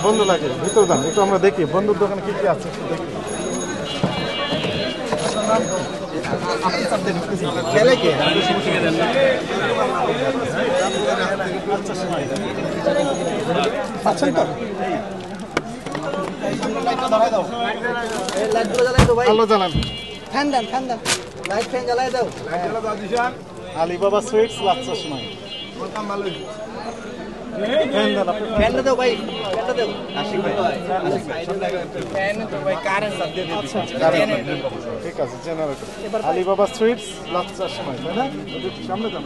বন্ধু লাগে ভিতর দাম একটু আমরা দেখি বন্ধুর দোকানে কি কি আছে দেখি পাচ্ছেন তো আলো জ্বালান ফ্যান দেন লাইট ফ্যান জ্বালাই দাও আলিবাবা সুইটস লাচ্ছা সময় ফ্যানটা দাও ভাই ফ্যানটা দাও আশিক ভাই ফ্যান তো ভাই কারেন্ট সব দিয়ে দিচ্ছি ঠিক আছে জেনারেটর আলিবাবা সুইটস লাচ্ছা সময় তাই না সামনে যান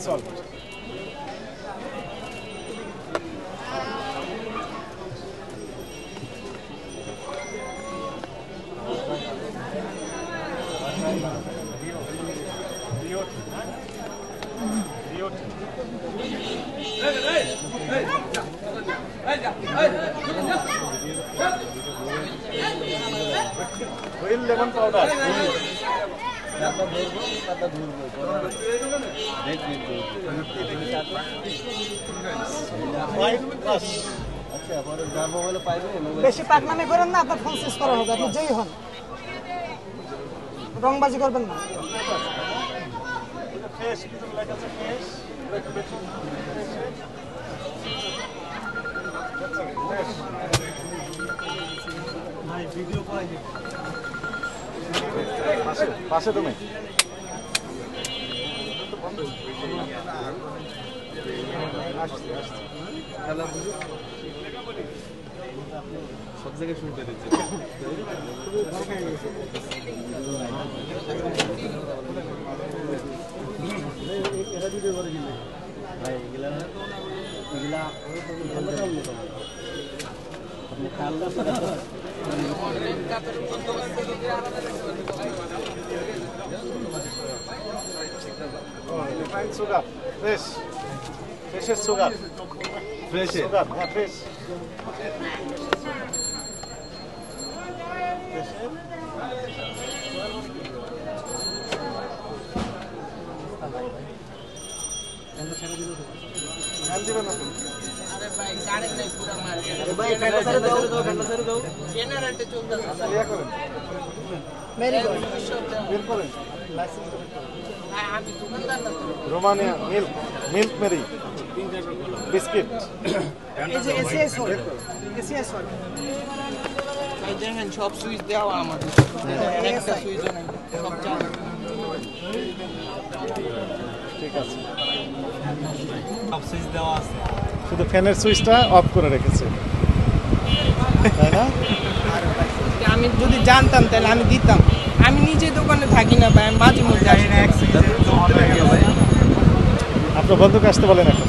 salt. Oil lemon powder. বেশি পাকনামি করেন না আপনার ফোন শেষ করা হবে আপনি যেই হন রংবাজি করবেন না ভিডিও করাই পাশে তুমি সব জায়গায় শুনতে দিচ্ছে refined sugar, fresh sugar, fresh sugar, yeah, fresh. ध्यान दिबे ना तुम अरे भाई गाड़ी नहीं पूरा मार के अरे भाई फैंटा सारे दो जनरेटर चलता लिया करें मेरी गुड बिल करें लाइसेंस भाई आप दुकानदार ना तो रोमानिया मिल्क मेरी बिस्किट এসিএস হল এসিএস হল भाई দেখেন সব সুইচ দেওয়া আমাদের একটা সুইচ নাই সব চালু ঠিক আছে সব সুইচ দেওয়া আছে শুধু ফ্যানের সুইচটা অফ করে রেখেছে তাই না আমি যদি জানতাম তাহলে আমি দিতাম আমি নিজে দোকানে থাকি না ভাই আমি মাঝে মধ্যে আসি আপনার বন্ধুকে আসতে বলেন এখন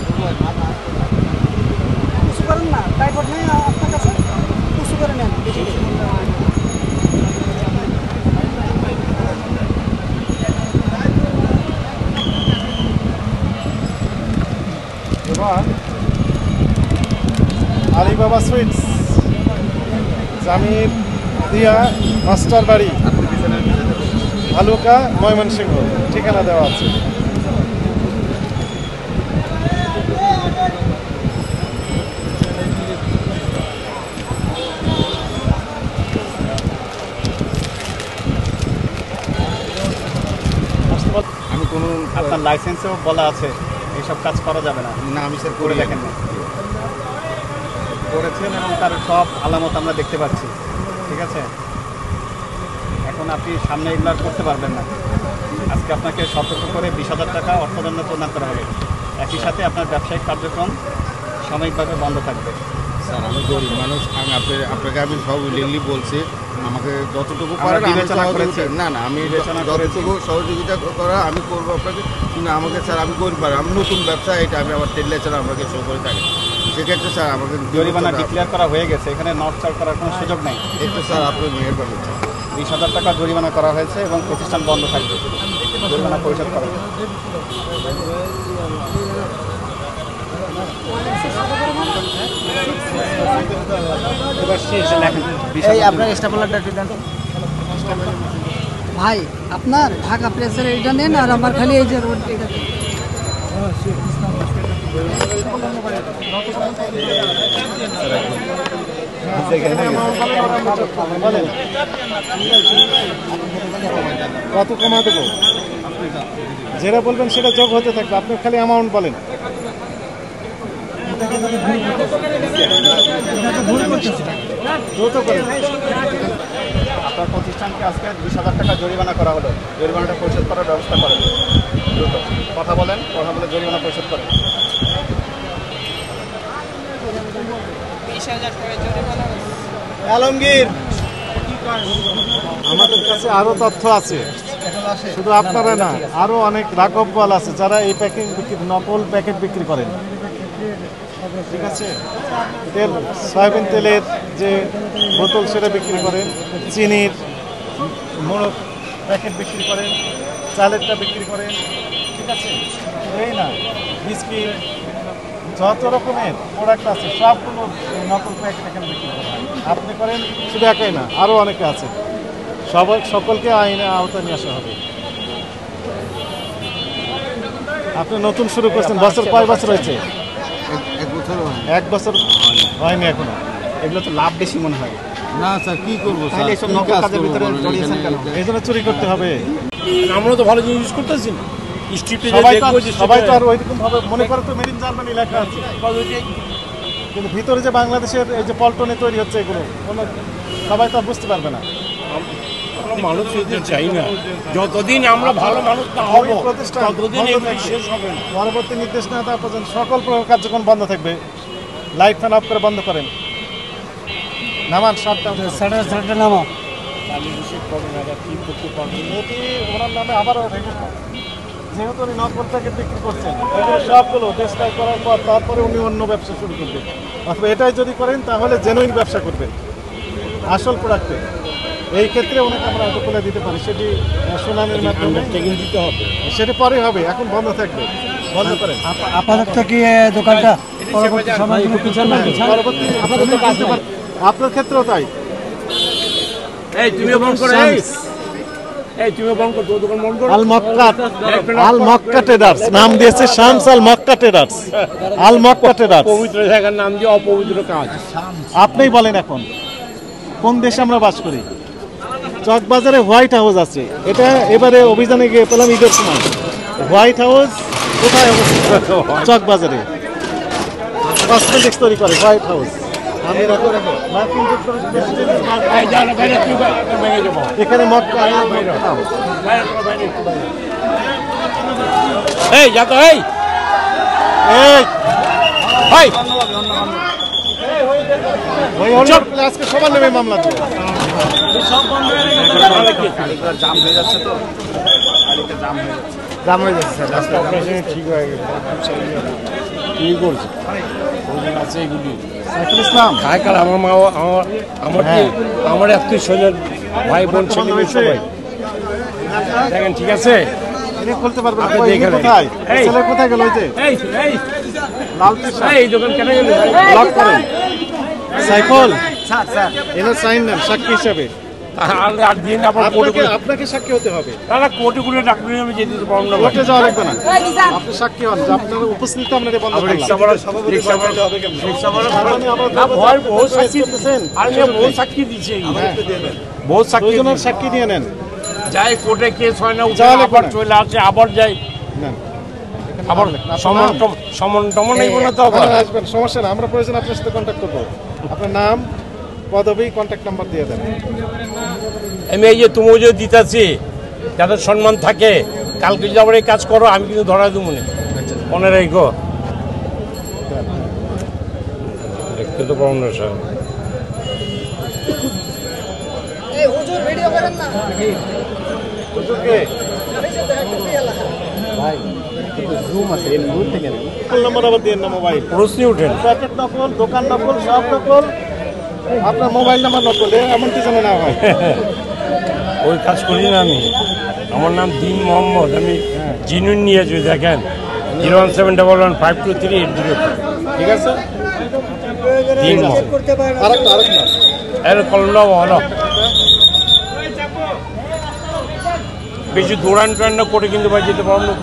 কিছু করেন না টাইপড নেই আপনার কাছে কিছু করে নেন বেশি এবার আলিবাবা সুইটস জামির দিয়া মাস্টার বাড়ি ভালুকা ময়মনসিংহ ঠিকানা দেওয়া আছে আমি কোনো আপনার লাইসেন্সেও বলা আছে এইসব কাজ করা যাবে না না আমি স্যার করে দেখেন না করেছেন এবং তার সব আলামত আমরা দেখতে পাচ্ছি ঠিক আছে এখন আপনি সামনে এগুলো করতে পারবেন না আজকে আপনাকে সতর্ক করে 20,000 টাকা অর্থদণ্ড প্রদান করা হবে একই সাথে আপনার ব্যবসায়িক কার্যক্রম সাময়িকভাবে বন্ধ থাকবে স্যার আমি গরিব মানুষ আমি আপনাকে আমি সব উইলিংলি বলছি আমাকে যতটুকু পারেন বিবেচনা করেছি না না আমি যতটুকু সহযোগিতা করা আমি করবো আপনাকে কিন্তু আমাকে স্যার আমি গরিব মানুষ আমি নতুন ব্যবসা এটা আমি আমার ট্রেড লাইসেন্স আমাকে শো করে থাকি সেক্ষেত্রে স্যার আমাকে জরিমানা ডিক্লেয়ার করা হয়ে গেছে এখানে নড়চড় করার কোনো সুযোগ নেই একটু স্যার আপনি মেহরবানি 20,000 টাকা জরিমানা করা হয়েছে এবং প্রতিষ্ঠান বন্ধ থাকবে জরিমানা পরিশোধ করা এবার শেষ লেখেন এই আপনার স্টাফলারটা একটু দেন। ভাই আপনার ঢাকা প্রেসের এইটা নেন আর আমার খালি এই যে রোড এটা দিন। কত কমা দেবো? যেটা বলবেন সেটা যোগ হতে থাকবে, আপনি খালি অ্যামাউন্ট বলেন। দ্রুত করেন। আপনার প্রতিষ্ঠানকে আজকে 20,000 টাকা জরিমানা করা হলো, জরিমানাটা পরিশোধ করার ব্যবস্থা করেন। দ্রুত কথা বলেন, কথা বলে জরিমানা পরিশোধ করেন। 20,000 টাকা জরিমানা। আলমগীর, আমাদের কাছে আরো তথ্য আছে, শুধু আপনারা না, আরো অনেক রাঘব বল আছে যারা এই প্যাকিং বিক্রি, নকল প্যাকেট বিক্রি করেন। ঠিক আছে, তেল, সয়াবিন তেলের যে বোতল সেটা বিক্রি করেন, চিনির মোড়ক প্যাকেট বিক্রি করেন, চালেরটা বিক্রি করেন। ঠিক আছে, এই না বিস্কিট, যত রকমের প্রোডাক্ট আছে সবগুলো এই নকল প্যাকেট এখানে বিক্রি করেন। আপনি করেন, শুধু একাই না, আরও অনেকে আছে। সকলকে আইনে আওতায় নিয়ে আসা হবে। আপনি নতুন শুরু করছেন, বছর কয় বছর হয়েছে? 1 বছর হয়। 1 বছর হয়নি এখনো। এগুলো তো লাভ বেশি মনে হয়। না স্যার, কি করবো স্যার? তাহলে এসব কি নকল কাজ কাজের করবো ভিতরে বলেন? জড়িয়েছেন কেন? এই জন্য চুরি করতে হবে। আমরা তো ভালো জিনিস ইউজ করতেছি না। স্ট্রিটে সবাই তো আর ওইরকম ভাবে মনে করে তো মেড ইন জার্মানি লেখা আছে, কিন্তু ভিতরে যে বাংলাদেশের এই যে পল্টনে তৈরি হচ্ছে এগুলো সবাই তো আর বুঝতে পারবে না। আমরা মানুষ হতে চাই না। যতদিন আমরা ভালো মানুষ না হব প্রতিষ্ঠান ততদিন বন্ধ এগুলো থাকবে। শেষ হবে না। পরবর্তী নির্দেশ না দেওয়া পর্যন্ত সকল প্রকার কার্যক্রম বন্ধ থাকবে। লাইট ফ্যান অফ করে বন্ধ করেন। নামান শাটডাউন নামা এটি ওনার নামে আবারও রেকর্ড করেন। যেহেতু উনি নকল প্যাকেট বিক্রি করছেন, এগুলো সবগুলো টেস্টাই করার পর তারপরে উনি অন্য ব্যবসা শুরু করবেন, অথবা এটাই যদি করেন তাহলে জেনুইন ব্যবসা করবেন আসল প্রোডাক্টে। এই ক্ষেত্রে ওনাকে আমরা হয়তো খুলে দিতে পারি, সেটি শুনানির মাধ্যমে টেকিং দিতে হবে। সেটি পরে হবে, এখন বন্ধ থাকবে। বন্ধ করেন। আপাতত কি দোকানটা পরবর্তী সময় পরবর্তী আপনার ক্ষেত্রেও তাই। এই তুমিও বন্ধ করো। এই তুমিও বন্ধ করো, তোর দোকান বন্ধ করো। আল মক্কা ট্রেডার্স নাম দিয়েছে, শামস আল মক্কা ট্রেডার্স। আল মক্কা ট্রেডার্স পবিত্র জায়গার নাম দিয়ে অপবিত্র কাজ। আপনিই বলেন এখন কোন দেশে আমরা বাস করি? চকবাজারে হোয়াইট হাউস আছে, এটা এবারে অভিযানে গিয়ে পেলাম ঈদের সময়। হোয়াইট হাউস কোথায় অবস্থিত? চকবাজারে কসমেটিক্স তৈরি করে হোয়াইট হাউস। মার্কিন যুক্তরাষ্ট্র এই যা না বাইরে, তুই ভেঙে যাবো। এখানে মক্কা হাউস। এই যা তো, এই এই ভাই ওই হলো আজকে সবার নামে মামলা দেবো। জাম হয়ে যাচ্ছে তো, গাড়িতে জাম হয়ে যাচ্ছে। ঠিক হয়ে গেছে। কি করছে আছে এগুলি? সাইফুল ইসলাম খায় কাল আমার মা, আমার আমার আত্মীয় স্বজন, ভাই বোন, ছেলে মেয়ে সবাই দেখেন। ঠিক আছে, এটা খুলতে পারবেন। আপনি ওই দেখে নেন। কোথায়? এই। ছেলে কোথায় গেল? ওই যে এই এই লাল টি-শার্ট। এই দোকান কেন গেল? লক করেন। সাইফুল এনার সাইন নেন সাক্ষী হিসাবে। আর দিন আবার কোর্টে, আপনাকে সাক্ষী হতে হবে। তারা কোর্টে করে ডাক্তার আমি যেতে পারবো না। কোর্টে যাওয়া লাগবে না, আপনি সাক্ষী হন যে আপনার উপস্থিতিতে আমরা এটা বন্ধ করলাম। না ভয় বহু সাক্ষী দিচ্ছেন, আর বহু সাক্ষী দিচ্ছে, বহু সাক্ষী দুজনের সাক্ষী দিয়ে নেন। যাই কোর্টে কেস হয় না, যাওয়া লাগবে আবার না। চলে আসে, আবার যাই, নেন। আবার সমন টমন নেই বলে তো আবার। আসবেন, সমস্যা না, আমরা প্রয়োজন আপনার সাথে কন্ট্যাক্ট করবো। আপনার নাম, পদবি, কন্ট্যাক্ট নাম্বার দিয়ে দেন। আমি এই যে তুমিও যে দিতেছি যাদের সম্মান থাকে, কালকে যদি আবার এই কাজ করো আমি কিন্তু ধরা দেবো না, মনে রেখো। দেখতে তো পাবো না স্যার। ফোন নাম্বার আবার দিয়ে না, মোবাইল প্রশ্নই উঠেন। প্যাকেট নকল, দোকান নকল, সব নকল, আপনার মোবাইল নাম্বার নকল, এমন কিছু না হয়। ওই কাজ করি না আমি। আমার নাম দিন মোহাম্মদ, আমি জিনুন নিয়েছি দেখেন। 01711523803, ঠিক আছে? এর কলমটা ভালো, বেশি দৌড়ান টান্না করে কিন্তু ভাই যেতে পারবো না,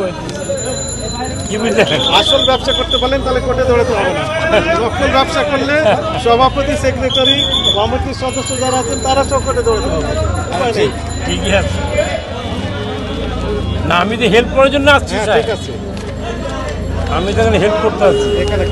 কি বুঝলেন? আসল ব্যবসা করতে পারলেন তাহলে কোর্টে দৌড়াতে হবে না। নকল ব্যবসা করলে সভাপতি, সেক্রেটারি, কমিটির সদস্য যারা আছেন তারা সব কোর্টে দৌড়াতে হবে। ঠিকই আছে না, আমি তো হেল্প করার জন্য আসছি হ্যাঁ, স্যার, ঠিক আছে, আমি তো এখানে হেল্প করতে আসছি। এখানে